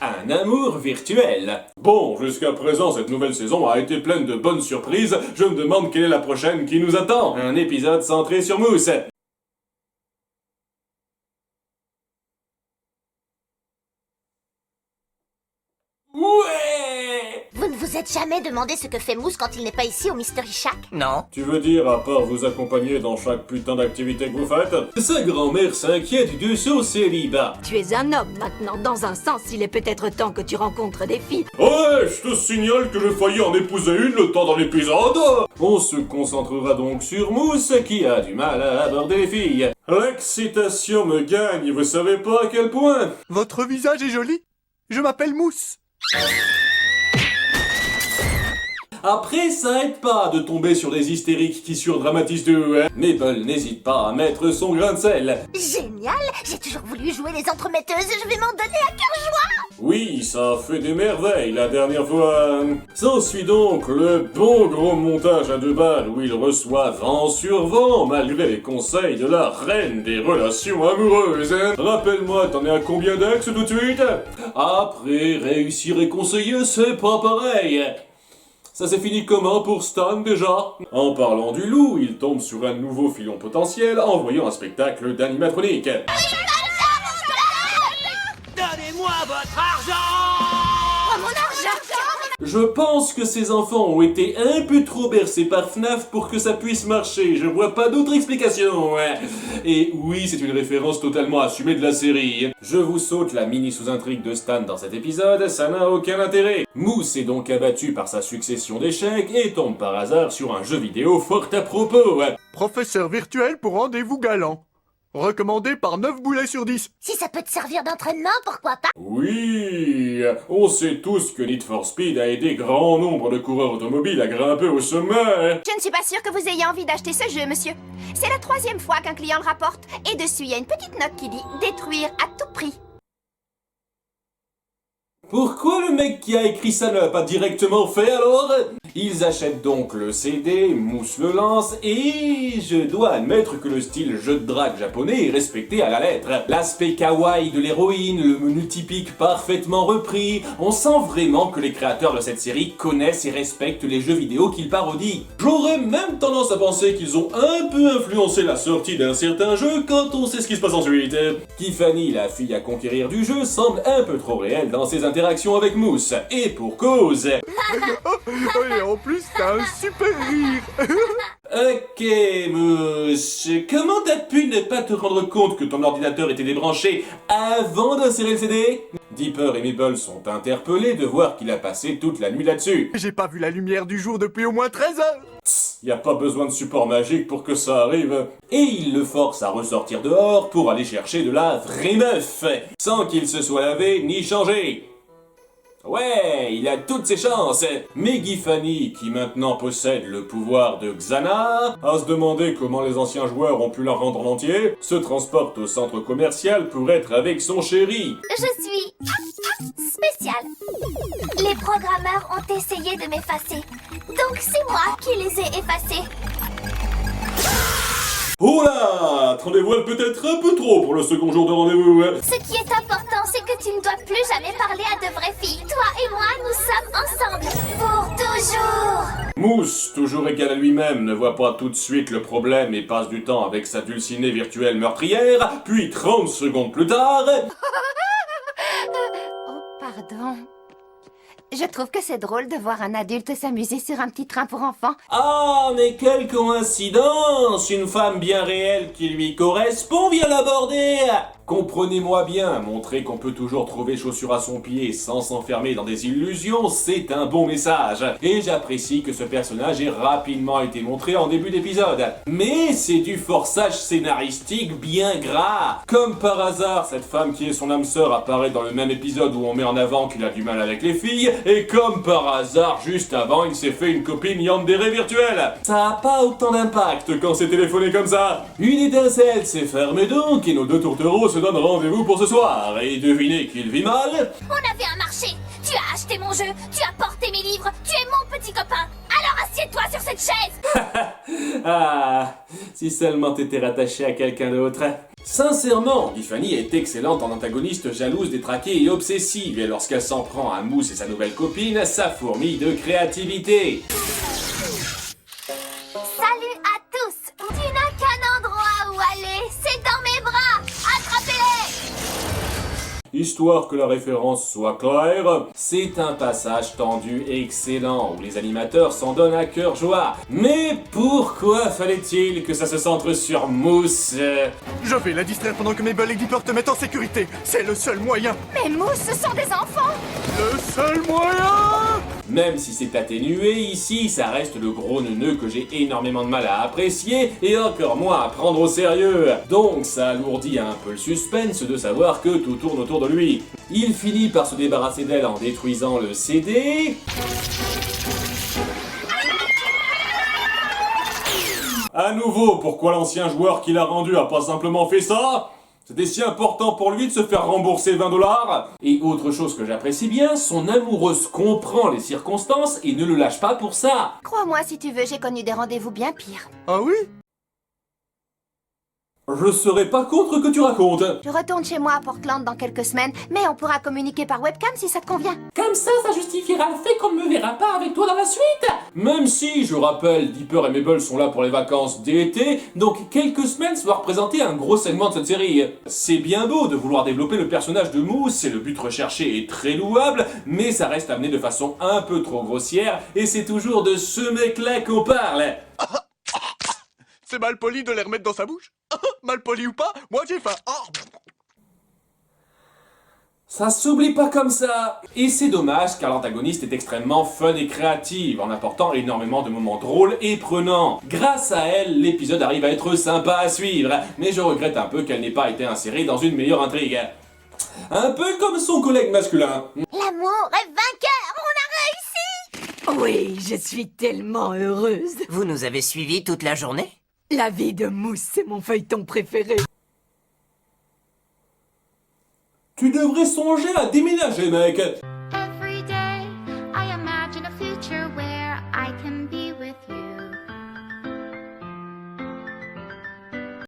un amour virtuel. Bon, jusqu'à présent, cette nouvelle saison a été pleine de bonnes surprises. Je me demande quelle est la prochaine qui nous attend. Un épisode centré sur Mousse. Ouais! Vous ne vous êtes jamais demandé ce que fait Mousse quand il n'est pas ici au Mystery Shack? Non. Tu veux dire, à part vous accompagner dans chaque putain d'activité que vous faites? Sa grand-mère s'inquiète de son célibat. Tu es un homme maintenant. Dans un sens, il est peut-être temps que tu rencontres des filles. Ouais, je te signale que j'ai failli en épouser une le temps dans l'épisode. On se concentrera donc sur Mousse qui a du mal à aborder les filles. L'excitation me gagne, vous savez pas à quel point. Votre visage est joli. Je m'appelle Mousse. Après, ça aide pas de tomber sur des hystériques qui surdramatisent tout, hein. Mabel n'hésite pas à mettre son grain de sel. Génial! J'ai toujours voulu jouer les entremetteuses, je vais m'en donner à cœur joie! Oui, ça a fait des merveilles la dernière fois. S'ensuit donc le bon gros montage à 2 balles où ils reçoivent vent sur vent malgré les conseils de la reine des relations amoureuses. Rappelle-moi, t'en es à combien d'ex tout de suite? Après, réussir et conseiller, c'est pas pareil. Ça s'est fini comment pour Stan déjà? En parlant du loup, il tombe sur un nouveau filon potentiel en voyant un spectacle d'animatronique. Donnez-moi votre argent! Oh mon argent! Je pense que ces enfants ont été un peu trop bercés par FNAF pour que ça puisse marcher, je vois pas d'autre explication. Et oui, c'est une référence totalement assumée de la série. Je vous saute la mini sous-intrigue de Stan dans cet épisode, ça n'a aucun intérêt. Mousse est donc abattu par sa succession d'échecs et tombe par hasard sur un jeu vidéo fort à propos. Professeur virtuel pour rendez-vous galant. Recommandé par 9 boulets sur 10. Si ça peut te servir d'entraînement, pourquoi pas? Oui, on sait tous que Need for Speed a aidé grand nombre de coureurs automobiles à grimper au sommet. Je ne suis pas sûre que vous ayez envie d'acheter ce jeu, monsieur. C'est la 3e fois qu'un client le rapporte. Et dessus, il y a une petite note qui dit « Détruire à tout prix ». Pourquoi le mec qui a écrit ça ne l'a pas directement fait alors? Ils achètent donc le CD, Mousse le lance et je dois admettre que le style jeu de drague japonais est respecté à la lettre. L'aspect kawaii de l'héroïne, le menu typique parfaitement repris, on sent vraiment que les créateurs de cette série connaissent et respectent les jeux vidéo qu'ils parodient. J'aurais même tendance à penser qu'ils ont un peu influencé la sortie d'un certain jeu quand on sait ce qui se passe ensuite. Tiffany, la fille à conquérir du jeu, semble un peu trop réelle dans ses interactions avec Mousse, et pour cause. Et en plus, t'as un super rire. Ok, Mousse, comment t'as pu ne pas te rendre compte que ton ordinateur était débranché avant d'insérer le CD? Dipper et Mabel sont interpellés de voir qu'il a passé toute la nuit là-dessus. J'ai pas vu la lumière du jour depuis au moins 13 heures. Y a pas besoin de support magique pour que ça arrive. Et il le force à ressortir dehors pour aller chercher de la vraie meuf, sans qu'il se soit lavé ni changé. Ouais, il a toutes ses chances. Mais Giffany, qui maintenant possède le pouvoir de Xana, à se demander comment les anciens joueurs ont pu la rendre en entier, se transporte au centre commercial pour être avec son chéri. Je suis spéciale. Les programmeurs ont essayé de m'effacer, donc c'est moi qui les ai effacés. Oh là, t'en dévoiles peut-être un peu trop pour le second jour de rendez-vous. Ce qui est important, c'est que tu ne dois plus jamais parler à de vraies filles. Toi et moi, nous sommes ensemble. Pour toujours. Mousse, toujours égal à lui-même, ne voit pas tout de suite le problème et passe du temps avec sa dulcinée virtuelle meurtrière, puis 30 secondes plus tard... Oh, pardon. Je trouve que c'est drôle de voir un adulte s'amuser sur un petit train pour enfants. Ah, mais quelle coïncidence! Une femme bien réelle qui lui correspond vient l'aborder! Comprenez-moi bien, montrer qu'on peut toujours trouver chaussure à son pied sans s'enfermer dans des illusions, c'est un bon message. Et j'apprécie que ce personnage ait rapidement été montré en début d'épisode. Mais c'est du forçage scénaristique bien gras. Comme par hasard, cette femme qui est son âme sœur apparaît dans le même épisode où on met en avant qu'il a du mal avec les filles, et comme par hasard, juste avant, il s'est fait une copine yandere virtuelle. Ça a pas autant d'impact quand c'est téléphoné comme ça. Une étincelle s'est fermée donc, et nos deux tourtereaux se donnent rendez-vous pour ce soir. Et devinez qu'il vit mal. On avait un marché. Tu as acheté mon jeu, tu as porté mes livres, tu es mon petit copain. Alors assieds-toi sur cette chaise. Ah, Si seulement t'étais rattaché à quelqu'un d'autre. Sincèrement, Tiffany est excellente en antagoniste jalouse, détraquée et obsessive, et lorsqu'elle s'en prend à Mousse et sa nouvelle copine, ça fourmille de créativité. Salut à tous. Tu n'as qu'un endroit où aller, c'est dans mes bras. Attrapez-les. Histoire que la référence soit claire, c'est un passage tendu et excellent où les animateurs s'en donnent à cœur joie. Mais pourquoi fallait-il que ça se centre sur Mousse? Je vais la distraire pendant que Mabel et Dipper te mettent en sécurité. C'est le seul moyen. Mais Mousse, ce sont des enfants. Le seul moyen. Même si c'est atténué, ici, ça reste le gros neuneu que j'ai énormément de mal à apprécier et encore moins à prendre au sérieux. Donc ça alourdit un peu le suspense de savoir que tout tourne autour de lui. Il finit par se débarrasser d'elle en détruisant le CD. À nouveau, pourquoi l'ancien joueur qui l'a rendu a pas simplement fait ça? C'était si important pour lui de se faire rembourser 20 $. Et autre chose que j'apprécie bien, son amoureuse comprend les circonstances et ne le lâche pas pour ça. Crois-moi si tu veux, j'ai connu des rendez-vous bien pires. Ah oui? Je serais pas contre que tu racontes. Je retourne chez moi à Portland dans quelques semaines, mais on pourra communiquer par webcam si ça te convient. Comme ça justifiera le fait qu'on ne me verra pas avec toi dans la suite. Même si, je rappelle, Dipper et Mabel sont là pour les vacances d'été, donc quelques semaines ça va représenter un gros segment de cette série. C'est bien beau de vouloir développer le personnage de Mousse, et le but recherché est très louable, mais ça reste amené de façon un peu trop grossière, et c'est toujours de ce mec-là qu'on parle. C'est mal poli de les remettre dans sa bouche. Mal poli ou pas, moi j'ai faim. Oh. Ça s'oublie pas comme ça. Et c'est dommage car l'antagoniste est extrêmement fun et créative en apportant énormément de moments drôles et prenants. Grâce à elle, l'épisode arrive à être sympa à suivre, mais je regrette un peu qu'elle n'ait pas été insérée dans une meilleure intrigue. Un peu comme son collègue masculin. L'amour est vainqueur. On a réussi. Oui, je suis tellement heureuse. Vous nous avez suivis toute la journée? La vie de Mousse, c'est mon feuilleton préféré. Tu devrais songer à déménager, mec.